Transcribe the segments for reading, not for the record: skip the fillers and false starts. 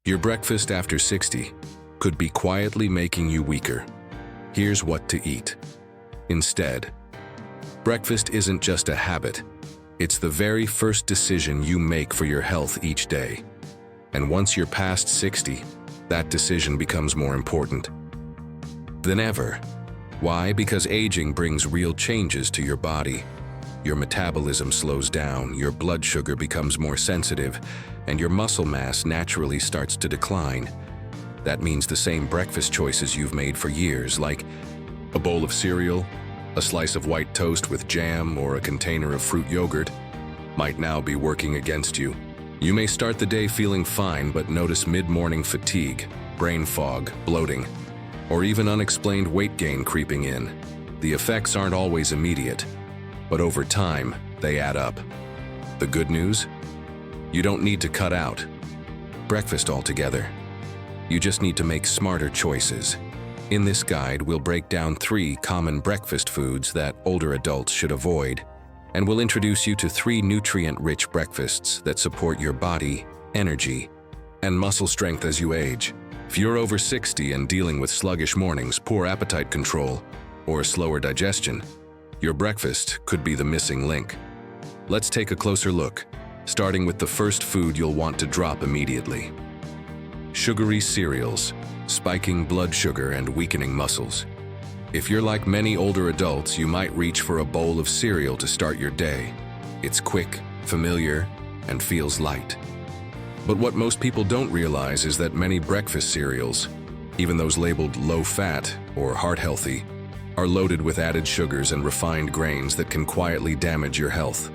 Your breakfast after 60 could be quietly making you weaker. Here's what to eat. Instead, breakfast isn't just a habit. It's the very first decision you make for your health each day. And once you're past 60, that decision becomes more important than ever. Why? Because aging brings real changes to your body. Your metabolism slows down, your blood sugar becomes more sensitive, and your muscle mass naturally starts to decline. That means the same breakfast choices you've made for years, like a bowl of cereal, a slice of white toast with jam, or a container of fruit yogurt, might now be working against you. You may start the day feeling fine, but notice mid-morning fatigue, brain fog, bloating, or even unexplained weight gain creeping in. The effects aren't always immediate, but over time, they add up. The good news? You don't need to cut out breakfast altogether. You just need to make smarter choices. In this guide, we'll break down 3 common breakfast foods that older adults should avoid, and we'll introduce you to 3 nutrient-rich breakfasts that support your body, energy, and muscle strength as you age. If you're over 60 and dealing with sluggish mornings, poor appetite control, or slower digestion, your breakfast could be the missing link. Let's take a closer look, starting with the first food you'll want to drop immediately. Sugary cereals, spiking blood sugar and weakening muscles. If you're like many older adults, you might reach for a bowl of cereal to start your day. It's quick, familiar, and feels light. But what most people don't realize is that many breakfast cereals, even those labeled low-fat or heart-healthy, are loaded with added sugars and refined grains that can quietly damage your health.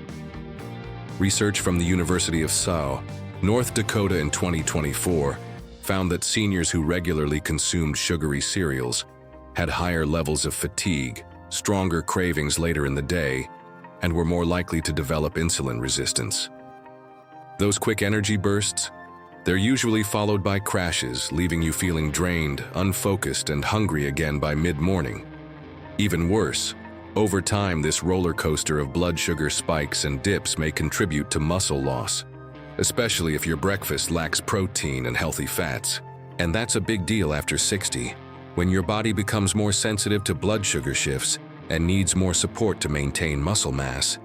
Research from the University of Sioux, North Dakota in 2024 found that seniors who regularly consumed sugary cereals had higher levels of fatigue, stronger cravings later in the day, and were more likely to develop insulin resistance. Those quick energy bursts, they're usually followed by crashes, leaving you feeling drained, unfocused, and hungry again by mid-morning. Even worse, over time, this roller coaster of blood sugar spikes and dips may contribute to muscle loss, especially if your breakfast lacks protein and healthy fats. And that's a big deal after 60, when your body becomes more sensitive to blood sugar shifts and needs more support to maintain muscle mass.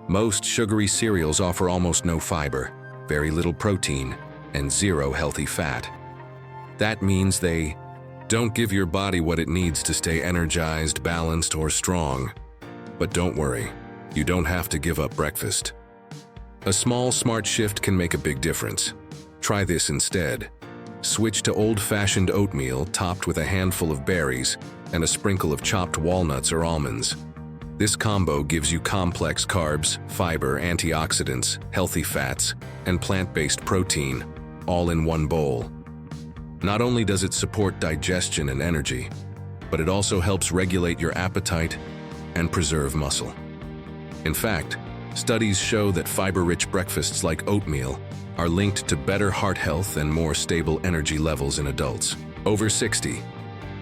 Most sugary cereals offer almost no fiber, very little protein, and 0 healthy fat. That means they don't give your body what it needs to stay energized, balanced, or strong. But don't worry, you don't have to give up breakfast. A small, smart shift can make a big difference. Try this instead. Switch to old-fashioned oatmeal topped with a handful of berries and a sprinkle of chopped walnuts or almonds. This combo gives you complex carbs, fiber, antioxidants, healthy fats, and plant-based protein, all in one bowl. Not only does it support digestion and energy, but it also helps regulate your appetite and preserve muscle. In fact, studies show that fiber-rich breakfasts like oatmeal are linked to better heart health and more stable energy levels in adults over 60.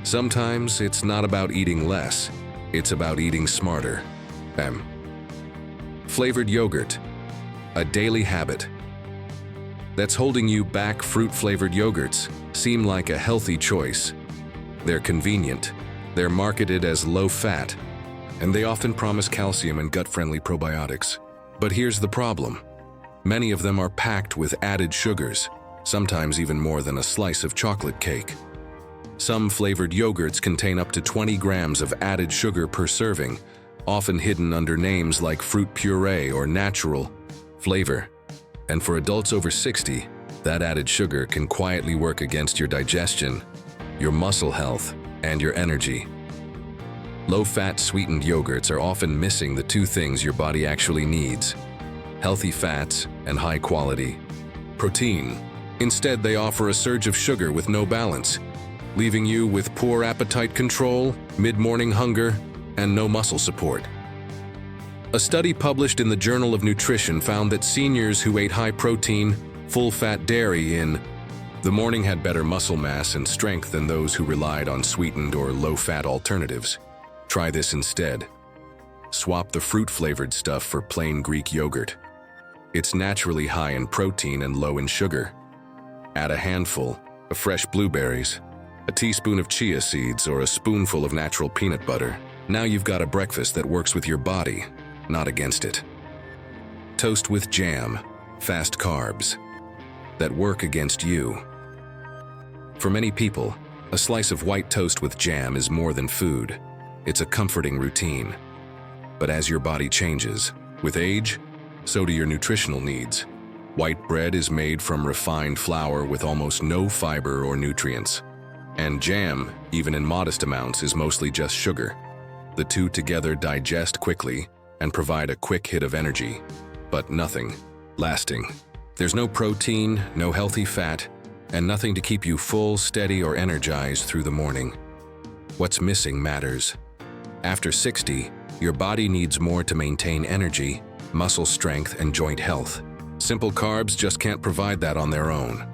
Sometimes it's not about eating less, it's about eating smarter. Flavored yogurt, a daily habit that's holding you back. Fruit-flavored yogurts seem like a healthy choice. They're convenient, they're marketed as low-fat, and they often promise calcium and gut-friendly probiotics. But here's the problem. Many of them are packed with added sugars, sometimes even more than a slice of chocolate cake. Some flavored yogurts contain up to 20 grams of added sugar per serving, often hidden under names like fruit puree or natural flavor. And for adults over 60, that added sugar can quietly work against your digestion, your muscle health, and your energy. Low-fat sweetened yogurts are often missing the 2 things your body actually needs: healthy fats and high-quality protein. Instead, they offer a surge of sugar with no balance, leaving you with poor appetite control, mid-morning hunger, and no muscle support. A study published in the Journal of Nutrition found that seniors who ate high-protein, full-fat dairy in the morning had better muscle mass and strength than those who relied on sweetened or low-fat alternatives. Try this instead. Swap the fruit-flavored stuff for plain Greek yogurt. It's naturally high in protein and low in sugar. Add a handful of fresh blueberries, a teaspoon of chia seeds, or a spoonful of natural peanut butter. Now you've got a breakfast that works with your body, not against it. Toast with jam, fast carbs that work against you. For many people, a slice of white toast with jam is more than food. It's a comforting routine. But as your body changes, with age, so do your nutritional needs. White bread is made from refined flour with almost no fiber or nutrients. And jam, even in modest amounts, is mostly just sugar. The two together digest quickly and provide a quick hit of energy, but nothing lasting. There's no protein, no healthy fat, and nothing to keep you full, steady, or energized through the morning. What's missing matters. After 60, your body needs more to maintain energy, muscle strength, and joint health. Simple carbs just can't provide that on their own.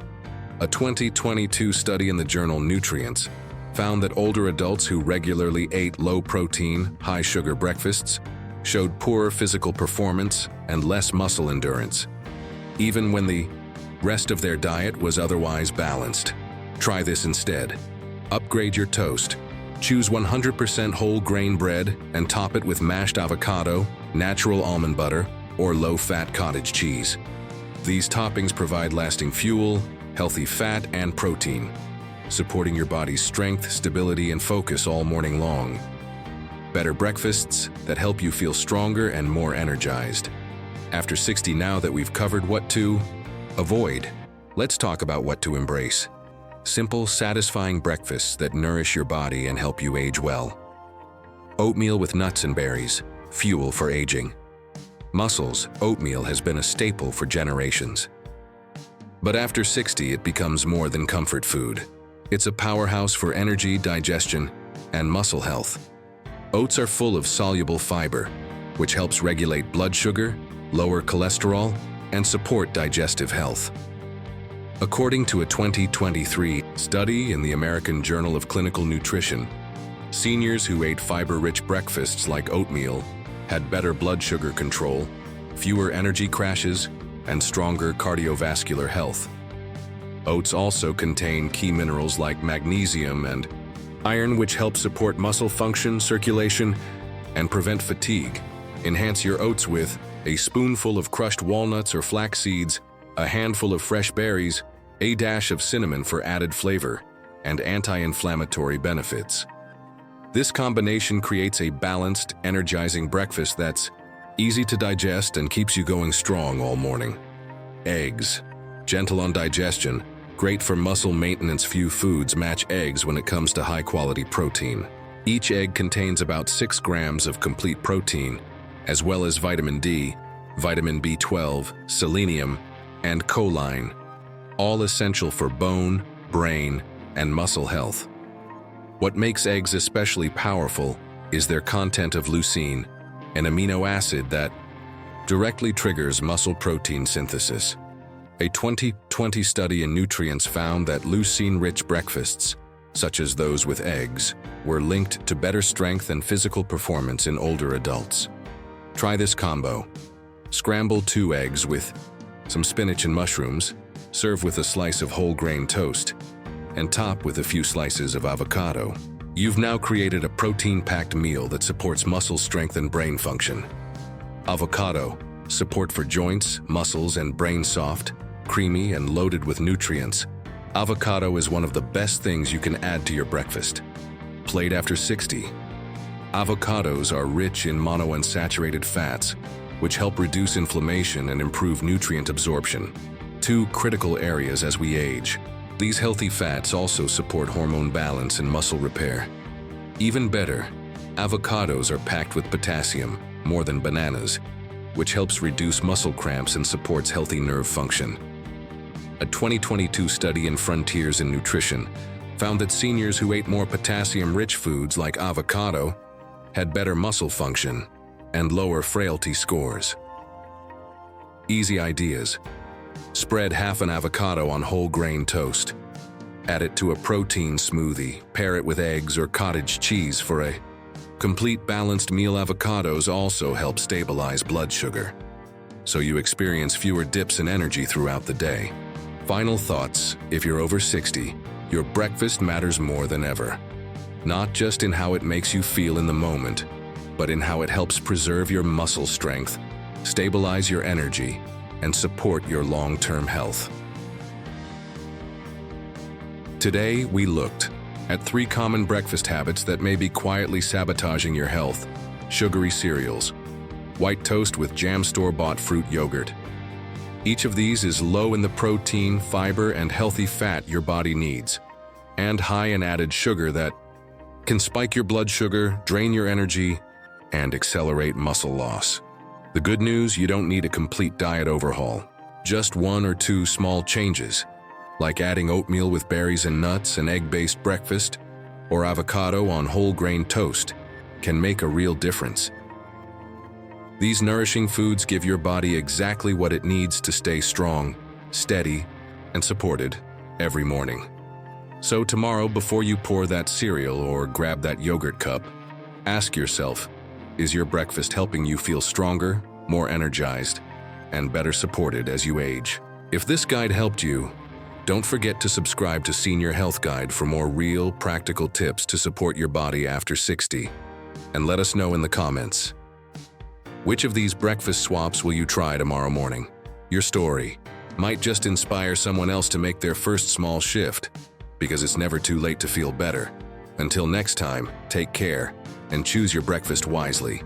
A 2022 study in the journal Nutrients found that older adults who regularly ate low-protein, high-sugar breakfasts showed poorer physical performance and less muscle endurance, even when the rest of their diet was otherwise balanced. Try this instead. Upgrade your toast. Choose 100% whole grain bread and top it with mashed avocado, natural almond butter, or low-fat cottage cheese. These toppings provide lasting fuel, healthy fat, and protein, supporting your body's strength, stability, and focus all morning long. Better breakfasts that help you feel stronger and more energized. After 60, now that we've covered what to avoid, let's talk about what to embrace. Simple, satisfying breakfasts that nourish your body and help you age well. Oatmeal with nuts and berries, fuel for aging. Muscles, oatmeal has been a staple for generations. But after 60, it becomes more than comfort food. It's a powerhouse for energy, digestion, and muscle health. Oats are full of soluble fiber, which helps regulate blood sugar, lower cholesterol, and support digestive health. According to a 2023 study in the American Journal of Clinical Nutrition, seniors who ate fiber-rich breakfasts like oatmeal had better blood sugar control, fewer energy crashes, and stronger cardiovascular health. Oats also contain key minerals like magnesium and iron, which help support muscle function, circulation, and prevent fatigue. Enhance your oats with a spoonful of crushed walnuts or flax seeds, a handful of fresh berries, a dash of cinnamon for added flavor, and anti-inflammatory benefits. This combination creates a balanced, energizing breakfast that's easy to digest and keeps you going strong all morning. Eggs. Gentle on digestion, great for muscle maintenance. Few foods match eggs when it comes to high-quality protein. Each egg contains about 6 grams of complete protein, as well as vitamin D, vitamin B12, selenium, and choline, all essential for bone, brain, and muscle health. What makes eggs especially powerful is their content of leucine, an amino acid that directly triggers muscle protein synthesis. A 2020 study in Nutrients found that leucine-rich breakfasts, such as those with eggs, were linked to better strength and physical performance in older adults. Try this combo. Scramble 2 eggs with some spinach and mushrooms, serve with a slice of whole grain toast, and top with a few slices of avocado. You've now created a protein-packed meal that supports muscle strength and brain function. Avocado, support for joints, muscles, and brain. Soft, creamy, and loaded with nutrients. Avocado is one of the best things you can add to your breakfast. Plate after 60. Avocados are rich in monounsaturated fats, which help reduce inflammation and improve nutrient absorption. 2 critical areas as we age. These healthy fats also support hormone balance and muscle repair. Even better, avocados are packed with potassium, more than bananas, which helps reduce muscle cramps and supports healthy nerve function. A 2022 study in Frontiers in Nutrition found that seniors who ate more potassium-rich foods like avocado had better muscle function and lower frailty scores. Easy ideas. Spread half an avocado on whole grain toast. Add it to a protein smoothie. Pair it with eggs or cottage cheese for a complete balanced meal. Avocados also help stabilize blood sugar, so you experience fewer dips in energy throughout the day. Final thoughts: if you're over 60, your breakfast matters more than ever. Not just in how it makes you feel in the moment, but in how it helps preserve your muscle strength, stabilize your energy, and support your long-term health. Today, we looked at 3 common breakfast habits that may be quietly sabotaging your health: sugary cereals, white toast with jam store-bought fruit yogurt. Each of these is low in the protein, fiber, and healthy fat your body needs, and high in added sugar that can spike your blood sugar, drain your energy, and accelerate muscle loss. The good news: you don't need a complete diet overhaul. Just 1 or 2 small changes, like adding oatmeal with berries and nuts, an egg-based breakfast, or avocado on whole grain toast, can make a real difference. These nourishing foods give your body exactly what it needs to stay strong, steady, and supported every morning. So tomorrow, before you pour that cereal or grab that yogurt cup, ask yourself, is your breakfast helping you feel stronger, more energized, and better supported as you age? If this guide helped you, don't forget to subscribe to Senior Health Guide for more real, practical tips to support your body after 60. And let us know in the comments, which of these breakfast swaps will you try tomorrow morning? Your story might just inspire someone else to make their first small shift, because it's never too late to feel better. Until next time, take care and choose your breakfast wisely.